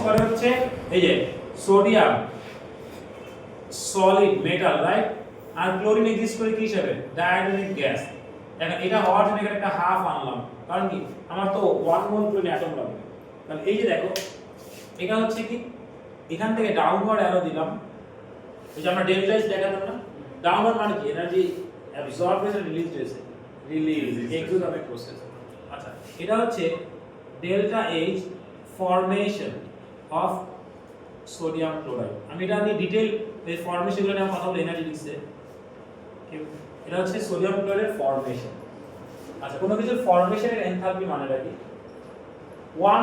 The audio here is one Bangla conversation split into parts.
করে হচ্ছে এই যে সোডিয়াম সলিড মেটাল, রাইট? আর ক্লোরিন এক্সিস্ট করে কি হিসেবে? ডায়াটোনিক গ্যাস। এখন এটা হওয়ার জন্য এখানে একটা হাফ আনলাম, কারণ কি আমার তো 1 মোল ক্লোরিন অ্যাটম লাগবে। তাহলে এই যে দেখো এটা হচ্ছে কি এখান থেকে ডাউনওয়ার্ড অ্যারো দিলাম, এই যে আমরা ডেল্টা এইচ দেখালাম না, ডাউনওয়ার্ড মানে কি এনার্জি অ্যাবজর্ব হয়েছে, রিলিজ হয়েছে, রিলিজ এক্সোথেরমিক প্রসেস। আচ্ছা এটা হচ্ছে delta H formation of sodium chloride. আমি এটা নিয়ে ডিটেইল এই ফর্মেশনগুলো নিয়ে কথা বলি, এনার্জি লিখছে। এটা হচ্ছে সোডিয়াম ক্লোরাইডের ফর্মেশন। আচ্ছা কোনো কিছুর ফর্মেশনের এনথালপি মানেটা কি? 1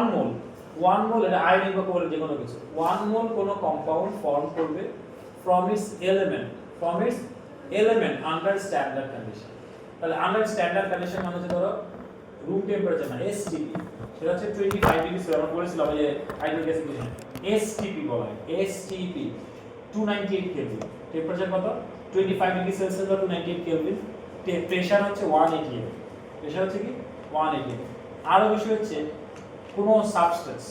মোল এটা আয়নিক বা কোয়ালিটি যে কোনো কিছু, 1 মোল কোনো কম্পাউন্ড ফর্ম করবে from its element under standard condition। তাহলে আন্ডার স্ট্যান্ডার্ড কন্ডিশন মানে হচ্ছে ধরো রুম টেম্পারেচার না, STP, সেটা হচ্ছে 25 ডিগ্রি সেলসিয়াস। আমরা বলেছিলাম যে আইডিয়াল গ্যাস ইকুয়েশন STP বলা হয়, STP 298 কেলভিন। টেম্পারেচার কত? 25 ডিগ্রি সেলসিয়াস বা 298 কেলভিন। প্রেসার হচ্ছে 180, প্রেসার হচ্ছে কি 180। আরো বিষয় হচ্ছে কোন সাবস্টেন্স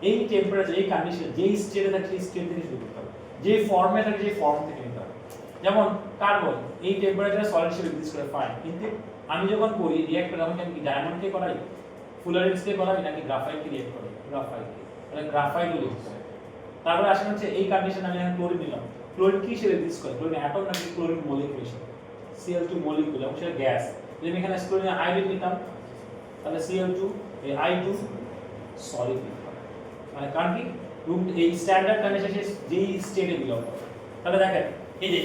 এই টেম্পারেচার এই কন্ডিশন যেই স্টেটে থাকে সেই স্টেট থেকে শুরু করতে হবে, যে ফর্মে থাকে সেই ফর্ম থেকে নিতে হবে। যেমন কার্বন এই টেম্পারেচারে সলিড হিসেবে এক্সিস্ট করে, ফাইন, কিন্তু আমি যখন করি রিঅ্যাক্ট করি তখন আমি কি ডায়মন্ডকে করাই, ফুলারিন্সকে করাই নাকি গ্রাফাইটকে রিঅ্যাক্ট করি? গ্রাফাইটকে। তাহলে গ্রাফাইট এক্সিস্ট করে। তারপরে আসলে হচ্ছে এই কন্ডিশনে আমি এখন ক্লোরিন নিলাম, ক্লোরিন কি হিসেবে এক্সিস্ট করে? ক্লোরিন অ্যাটম নাকি ক্লোরিন মলিকিউল হিসেবে? Cl2 মলিকিউল, এবং সেটা গ্যাস। যদি আমি এখানে ক্লোরিন আয়োডিন নিতাম তাহলে Cl2 এই I2 সলিড লিকুইড। মানে কারণ কি রুম এই স্ট্যান্ডার্ড কন্ডিশনে যেই স্টেটে বিলং করে। তাহলে দেখেন এই যে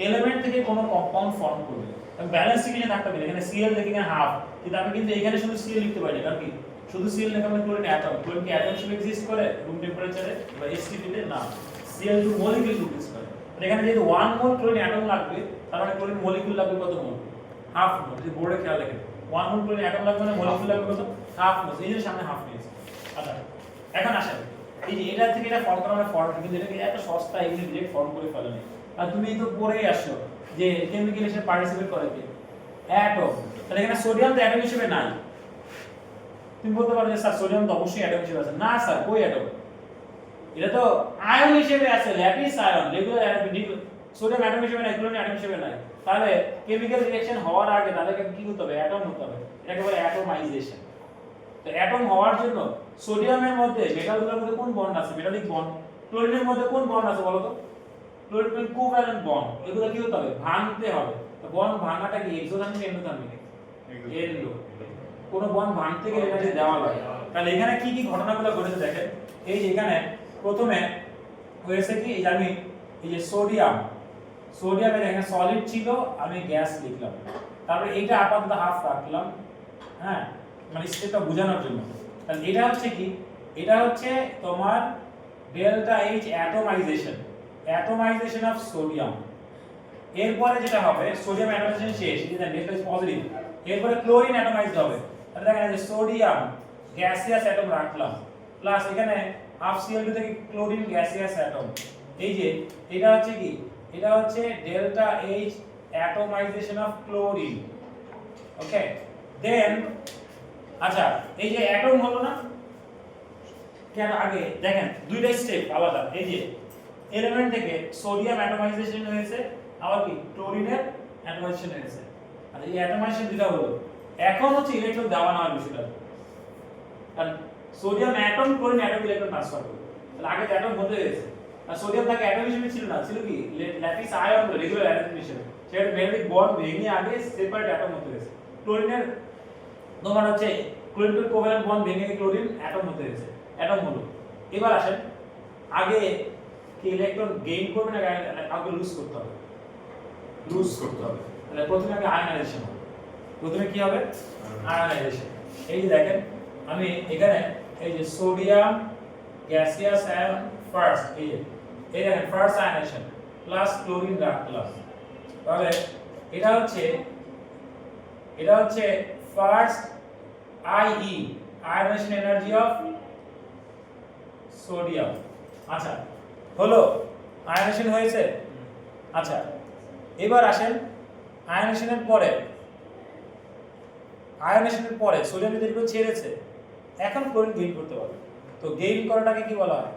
এলিমেন্ট থেকে কোনো কম্পাউন্ড ফর্ম করবে, ব্যালেন্স ইকুয়েশন থাকতে হবে। এখানে Cl দেখি এখানে হাফ, কিন্তু আমি কিন্তু এখানে শুধু Cl লিখতে পারি না, কারণ কি শুধু Cl লেখা মানে ক্লোরিন অ্যাটম, ক্লোরিন কি অ্যাটম হিসেবে এক্সিস্ট করে রুম টেম্পারেচারে বা STP তে? না, Cl2 মলিকিউল এক্সিস্ট করে। আর এখানে যেহেতু 1 মোল ক্লোরিন অ্যাটম লাগবে, তার মানে ক্লোরিন মলিকিউল লাগবে কত মোল? হাফ মোল। যদি বোর্ডে খেয়াল রাখেন 1 মোল ক্লোরিন অ্যাটম লাগবে, মানে মলিকিউল লাগবে কত? হাফ মোল। এই যে সামনে হাফ নিয়েছে। আচ্ছা এখন আসেন এই যে এটা থেকে এটা ফর্ম করা মানে ফর্ম, কিন্তু এটাকে এত সস্তা এগুলি ডিরেক্ট ফর্ম করে ফেলে না। আর তুমি তো পড়েই আসছো যে কেমিক্যাল হিসেবে পার্টিসিপেট করে কি অ্যাটম। তাহলে এখানে সোডিয়াম তো অ্যাটম হিসেবে নাই। তুমি বলতে পারো যে স্যার সোডিয়াম তো অবশ্যই অ্যাটম হিসেবে আছে। না স্যার, কই অ্যাটম? এটা তো আয়ন হিসেবে আছে, lattice ion, regular atom. Sodium atom হিসেবে নাই, ক্লোরিন অ্যাটম হিসেবে নাই। তাহলে কেমিক্যাল রিঅ্যাকশন হওয়ার আগে তাদেরকে কি করতে হবে? অ্যাটম হতে হবে। এটাকে বলে অ্যাটমাইজেশন। তো অ্যাটম হওয়ার জন্য সোডিয়ামের মধ্যে মেটালগুলোর মধ্যে কোন বন্ড আছে? Metallic bond. ক্লোরিনের মধ্যে কোন বন্ড আছে বলো তো? Chlorine covalent bond. এগুলো কি হতে হবে? ভাঙতে হবে। তো বন্ড ভাঙাটা কি এক্সোথার্মিক এন্ডোথার্মিক? এন্ডো। কোন বন্ড ভাঙতে গেলে এনার্জি দেওয়া লাগে। তাহলে এখানে কি কি ঘটনাগুলো ঘটেছে দেখেন। এই যে এখানে প্রথমে হয়েছে কি, এই যে আমি এই যে সোডিয়ামের এখানে সলিড ছিল, আমি গ্যাস লিখলাম। তারপরে এটা আপাতত হাফ রাখলাম, হ্যাঁ, মানে স্টেপটা বোঝানোর জন্য। তাহলে এটা হচ্ছে কি, এটা হচ্ছে তোমার delta H atomization of sodium. এরপরে যেটা হবে সোডিয়াম অ্যাটমাইজেশন শেষ, এটা ডেল্টা এইচ পজিটিভ। এরপরে ক্লোরিন অ্যাটমাইজড হবে। তাহলে দেখেন যে সোডিয়াম গ্যাসিয়াস অ্যাটম রাখলাম, প্লাস এখানে হাফ Cl2 থেকে ক্লোরিন গ্যাসিয়াস অ্যাটম। এই যে এটা হচ্ছে কি, এটা হচ্ছে delta H atomization of chlorine. Okay, then আচ্ছা এই যে অ্যাটম হলো না কেন? আগে দেখেন দুইটা স্টেপ আলাদা। এই যে এলিমেন্ট থেকে সোডিয়াম অ্যাটমাইজেশন হয়েছে, আবার কি ক্লোরিনের অ্যাটমাইজেশন হয়েছে। আর এই অ্যাটমাইজেশন দুটো হলো, এখন হচ্ছে ইলেকট্রন দেওয়া নেওয়ার বিষয়টা। কারণ sodium atom chlorine atom electron transfer করে। তাহলে আগে অ্যাটম হতে হয়েছে, আর সোডিয়াম থাকে অ্যাটম হিসেবে ছিল না, ছিল কি ল্যাটিস আয়ন রেগুলার অ্যাটম হিসেবে। সেটা ম্যাগনেটিক বন্ড ভেঙে আগে সেপারেট অ্যাটম হতে হয়েছে। ক্লোরিনের তোমার হচ্ছে ক্লোরিন কোভ্যালেন্ট বন্ড ভেঙে ক্লোরিন অ্যাটম হতে হয়েছে, অ্যাটম হলো। এবার আসেন আগে কি ইলেকট্রন গেইন করবে না কাউকে লুজ করতে হবে? লুজ করতে হবে। তাহলে প্রথমে আগে আয়নাইজেশন হবে। প্রথমে কি হবে? আয়নাইজেশন। এই যে দেখেন আমি এখানে এই যে সোডিয়াম গ্যাসিয়াস আয়ন ফার্স্ট, এই দেখেন ফার্স্ট আয়নাইজেশন প্লাস ক্লোরিন রাখলাম। তাহলে এটা হচ্ছে first IE ionisation energy of sodium. আচ্ছা হলো, আয়নাইজেশন হয়েছে। আচ্ছা এবার আসেন আয়নাইজেশনের পরে সোডিয়াম যদি ছেড়েছে, এখন ক্লোরিন গেইন করতে পারবে। তো গেইন করাটাকে কি বলা হয়?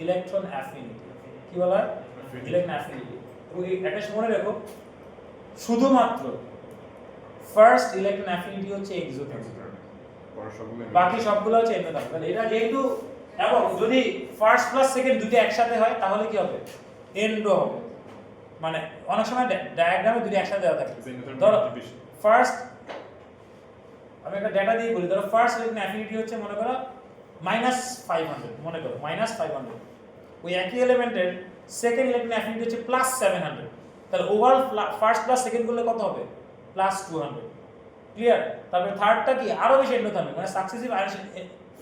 Electron affinity. কি বলা হয়? Electron affinity. এবং একটা মনে রাখো, শুধুমাত্র ফার্স্ট ইলেকট্রন অ্যাফিনিটি হচ্ছে এক্সোথার্মিক, বাকি সবগুলো হচ্ছে এন্ডোথার্মিক। তাহলে এটা যেহেতু, এবং যদি ফার্স্ট প্লাস সেকেন্ড দুটো একসাথে হয় তাহলে কি হবে? এন্ডো হবে। মানে অনেক সময় ডায়াগ্রামে দুটো একসাথে দেওয়া থাকে। ধরো ফার্স্ট, আমি একটা ডেটা দিয়ে বলি, ধরো ফার্স্ট ইলেকট্রন অ্যাফিনিটি হচ্ছে মনে করো -500, মনে করো -500। ওই একই এলিমেন্টের সেকেন্ড ইলেকট্রন অ্যাফিনিটি হচ্ছে +700। তাহলে ওভারঅল ফার্স্ট প্লাস সেকেন্ড করলে কত হবে? +200। ক্লিয়ার? তারপরে থার্ডটা কি আরো বেশি এন্ডোথার্মিক, মানে সাকসেসিভ আয়নেশন।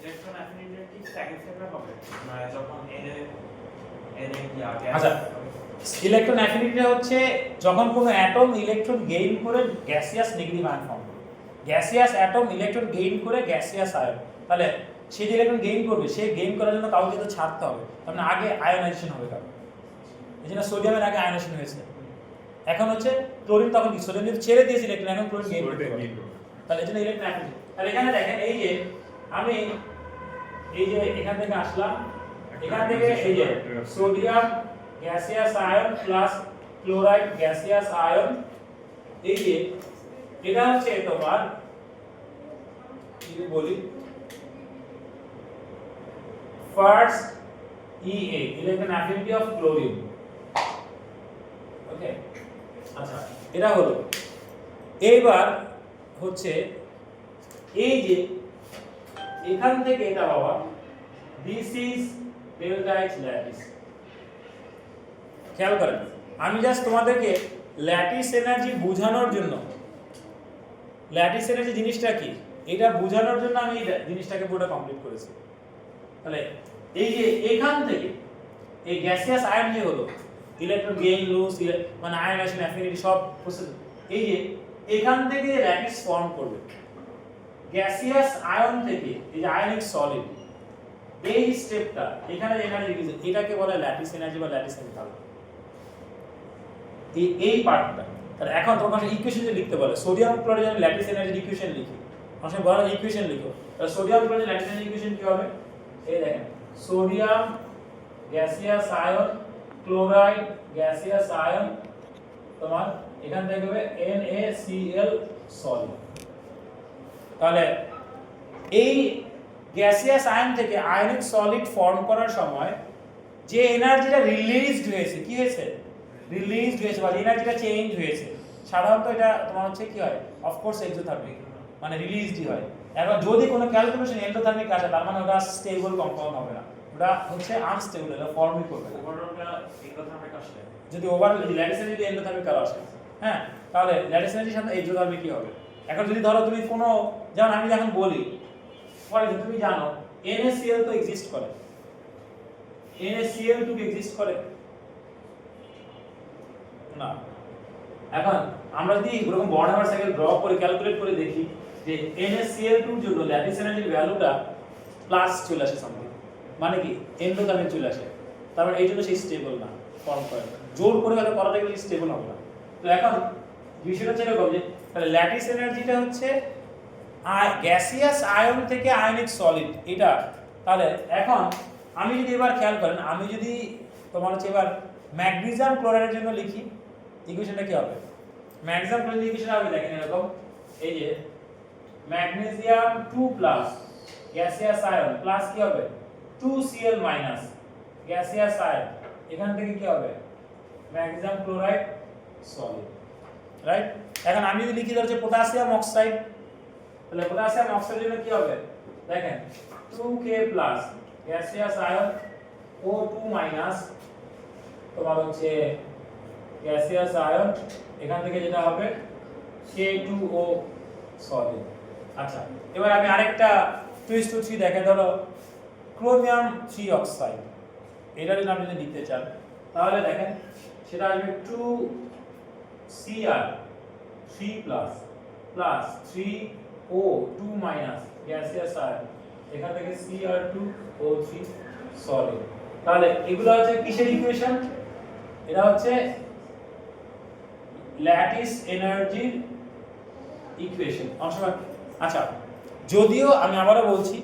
ইলেকট্রন অ্যাফিনিটি কি স্ট্যাগিং ফ্যাক্টর হবে, মানে যখন এন কি আগে। আচ্ছা, ইলেকট্রন অ্যাফিনিটি হচ্ছে যখন কোনো অ্যাটম ইলেকট্রন গেইন করে গ্যাসিয়াস নেগেটিভ আয়ন ফর্ম করে। গ্যাসিয়াস অ্যাটম ইলেকট্রন গেইন করে গ্যাসিয়াস আয়ন, তাহলে সে যে ইলেকট্রন গেইন করবে, সে গেইন করার জন্য কাউকে তো ছাড়তে হবে, তার মানে আগে আয়নাইজেশন হবে কারণ। এই জন্য সোডিয়ামের আগে আয়নাইজেশন হয়েছে। এখন হচ্ছে ক্লোরিন, তখন কি সোডিয়াম যদি ছেড়ে দিয়েছে ইলেকট্রন, এখন ক্লোরিন গেইন করতে হবে। তাহলে এই জন্য ইলেকট্রন অ্যাফিনিটি। তাহলে এখানে দেখেন, এই যে আমি এই যে এখান থেকে আসলাম, এখান থেকে এই যে sodium gaseous ion plus chloride gaseous ion, এই যে এটা হচ্ছে তোমার কি বলি first EA, electron affinity of chlorine. Okay, আচ্ছা এটা হলো। এইবার হচ্ছে এই যে এখান থেকে এটা বাবা, this is delta H lattice. খেয়াল করেন, আমি জাস্ট তোমাদেরকে ল্যাটিস এনার্জি বোঝানোর জন্য, ল্যাটিস এনার্জি জিনিসটা কি এটা বোঝানোর জন্য আমি এই জিনিসটাকে পুরোটা কমপ্লিট করেছি। তাহলে এই যে এখান থেকে এই গ্যাসিয়াস আয়ন যে হলো, ইলেকট্রন গেইন লুজ, মানে আয়নাইজেশন অ্যাফিনিটি সব প্রসেস, এই যে এখান থেকে ল্যাটিস ফর্ম করবে। গ্যাসিয়াস আয়ন থেকে এই যে আয়নিক সলিড, এই স্টেপটা এখানে এনার্জি রিলিজ, এটাকে বলে ল্যাটিস এনার্জি বা ল্যাটিস এনথালপি। এই পার্টটা। তাহলে এখন তোমার ইকুয়েশন যে লিখতে বলে, সোডিয়াম ক্লোরাইড এর ল্যাটিস এনার্জি ইকুয়েশন লিখি, আসলে বড় ইকুয়েশন লিখো। তাহলে sodium chloride lattice energy equation কি হবে? এই দেখেন, sodium gaseous ion chloride gaseous ion, তোমার এখান থেকে হবে NaCl সলিড। তাহলে এই গ্যাসিয়াস আয়ন থেকে আয়নিক সলিড ফর্ম করার সময় যে এনার্জিটা রিলিজড হয়েছে, কি হয়েছে? রিলিজড হয়েছে, বা এনার্জিটা চেঞ্জ হয়েছে। সাধারণত এটা তোমার হচ্ছে কি হয়? অফকোর্স এক্সোথার্মিক, মানে রিলিজডই হয়। এবার যদি কোনো ক্যালকুলেশন এন্ডোথার্মিক আসে, তার মানে ওটা স্টেবল কম্পাউন্ড হবে না, ওটা হচ্ছে আনস্টেবল, এটা ফর্মই করবে না। ওভারঅলটা এন্ডোথার্মিক আসলে যদি ওভারঅল ল্যাটিস এনার্জি এন্ডোথার্মিক কারো আসে, হ্যাঁ, তাহলে ল্যাটিস এনার্জির সাথে এক্সোথার্মিক কি হবে? এখন যদি ধরো তুমি কোনো, যেমন আমি যখন বলি, তুমি জানো NaCl তো এক্সিস্ট করে, NaCl2 এক্সিস্ট করে না। এখন আমরা যদি এরকম বর্নহাইমার সাইকেল ড্র করে ক্যালকুলেট করে দেখি যে NaCl2 এর জন্য ল্যাটিস এনার্জির ভ্যালুটা প্লাস চলে আসে সামথিং, মানে কি এন্ডোথার্মিক চলে আসে, তারপর এই জন্য সেই স্টেবল না, ফর্ম করে জোর করে হলে করাটা গেলে স্টেবল হবে না। তো এখন বিষয়টা হচ্ছে এরকম যে তাহলে ল্যাটিস এনার্জিটা হচ্ছে গ্যাসিয়াস আয়ন থেকে আয়নিক সলিড এটা। তাহলে এখন আমি যদি এবার খেয়াল করেন, আমি যদি তোমার হচ্ছে এবার ম্যাগনেসিয়াম ক্লোরাইডের জন্য লিখি, ইকুয়েশনটা কি হবে? ম্যাগনেসিয়াম ক্লোরাইড ইকুয়েশন হবে, দেখেন এরকম, এই যে ম্যাগনেসিয়াম 2+ গ্যাসিয়াস আয়ন প্লাস কি হবে 2Cl- গ্যাসিয়াস আয়ন, এখান থেকে কি হবে ম্যাগনেসিয়াম ক্লোরাইড সলিড, রাইট? এখন আমি যদি লিখি হচ্ছে পটাশিয়াম অক্সাইড, তাহলে পটাশিয়াম অক্সাইডের জন্য কি হবে? দেখেন 2K+ গ্যাসিয়াস আয়ন O2- তোমার হচ্ছে গ্যাসিয়াস আয়ন, এখান থেকে যেটা হবে K2O সলিড। আচ্ছা, এবার আমি আরেকটা 2:3 দেখে, ধরো ক্রোমিয়াম 3 অক্সাইড, এটা যদি আপনি লিখতে চান তাহলে দেখেন সেটা আসবে 2Cr3+ 3O2- গ্যাসিয়াস আয়ন, এখান থেকে Cr2O3 সলিড। তাহলে এগুলো হচ্ছে কিসের ইকুয়েশন? এটা হচ্ছে ল্যাটিস এনার্জির ইকুয়েশন। আচ্ছা, যদিও আমি আবারও বলছি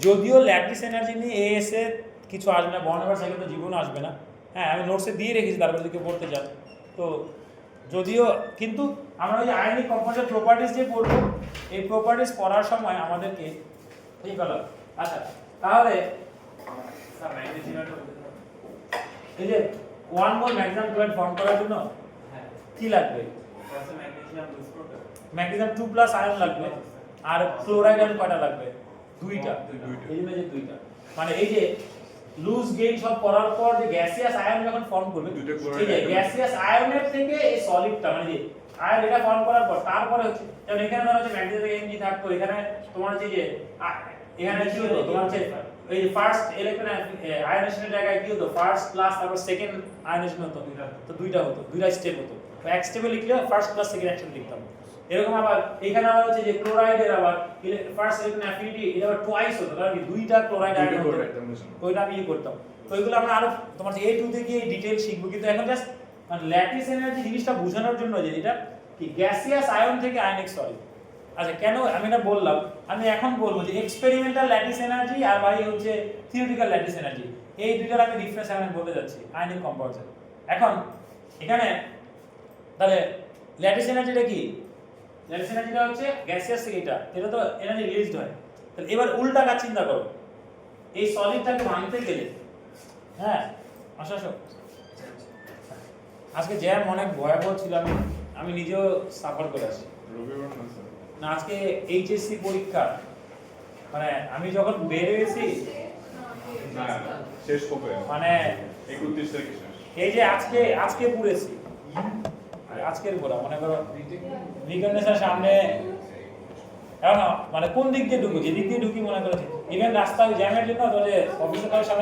যদিও ল্যাটিস এনার্জি নিয়ে এএস এ কিছু আসবে না, বর্ণাবার সাইকেল তো জীবনও আসবে না। হ্যাঁ, আমি নোটসে দিয়ে রেখেছি, তারপরে যদি কেউ পড়তে চান। তো যদিও কিন্তু আমরা ওই আয়নিক কম্পাউন্ডের প্রপার্টিস যে পড়বো, এই প্রপার্টিস পড়ার সময় আমাদেরকে এই গেল। আচ্ছা, তাহলে স্যার ম্যাগনেসিয়ামটা এই যে 1 মোল ম্যাগনেসিয়াম ক্লোরাইড ফর্ম করার জন্য হ্যাঁ কি লাগবে? স্যার ম্যাগনেসিয়াম লুজ করতে ম্যাগনেসিয়াম 2+ আয়ন লাগবে, আর ক্লোরাইড আয়ন কয়টা লাগবে? দুইটা। এই জন্য যে দুইটা, মানে এই যে লুজ গেইন সব করার পর যে গ্যাসিয়াস আয়ন যখন ফর্ম করবে, এই যে গ্যাসিয়াস আয়নের থেকে এই সলিডটা মানে যে আয়ন এটা ফর্ম করার পর তারপরে হচ্ছে, যেমন এখানে ধরো যে ম্যাগনেসিয়াম এমজি থাকতো, এখানে তোমার হচ্ছে যে এখানে কি হতো তোমার হচ্ছে এই যে ফার্স্ট ইলেকট্রন আয়নেশনের জায়গায় কি হতো, ফার্স্ট প্লাস তারপর সেকেন্ড আয়নেশন হতো, তো দুইটা হতো, দুইটা স্টেপ হতো। তো এক স্টেপে লিখলে ফার্স্ট প্লাস সেকেন্ড অ্যাকশন লিখতাম। এরকম আবার এখানে আবার হচ্ছে যে ক্লোরাইডের আবার ফার্স্ট ইলেকট্রন অ্যাফিনিটি এটা আবার টুয়াইস হতো, কারণ কি দুইটা ক্লোরাইড আয়ন হতো, ওইটা আমি করতাম। তো এগুলো আমরা আরো তোমার যে A2 তে গিয়ে ডিটেইল শিখবো, কিন্তু এখন জাস্ট মানে ল্যাটিস এনার্জি জিনিসটা বোঝানোর জন্য যে এটা কি গ্যাসিয়াস আয়ন থেকে আয়নিক সলিড। আচ্ছা, কেন আমি এটা বললাম, আমি এখন বলবো যে এক্সপেরিমেন্টাল ল্যাটিস এনার্জি আর বাই হচ্ছে থিওরিটিক্যাল ল্যাটিস এনার্জি, এই দুইটার আমি ডিফারেন্স আমি বলতে যাচ্ছি আয়নিক কম্পাউন্ডে। এখন এখানে তাহলে ল্যাটিস এনার্জিটা কি? ল্যাটিস এনার্জিটা হচ্ছে গ্যাসিয়াস থেকে এটা তো এনার্জি রিলিজড হয়। তাহলে এবার উল্টা কাজ চিন্তা করো, এই সলিডটাকে ভাঙতে গেলে, হ্যাঁ আসো আজকে জ্যাম অনেক ভয়াবহ ছিল, আমি নিজেও সাফার করে আসি। না, আজকে এইচএসসি পরীক্ষা, মানে আমি যখন বের হয়েছি শেষ কবে? মানে 31 তারিখে শেষ। এই যে আজকে পড়েছি, আজকের পড়া মনে করো বিজ্ঞানের সামনে এখন মানে কোন দিক দিয়ে ঢুকি, যেদিক দিয়ে ঢুকি মনে করো ইভেন রাস্তায় জ্যামের জন্য তো যে অফিসের সামনে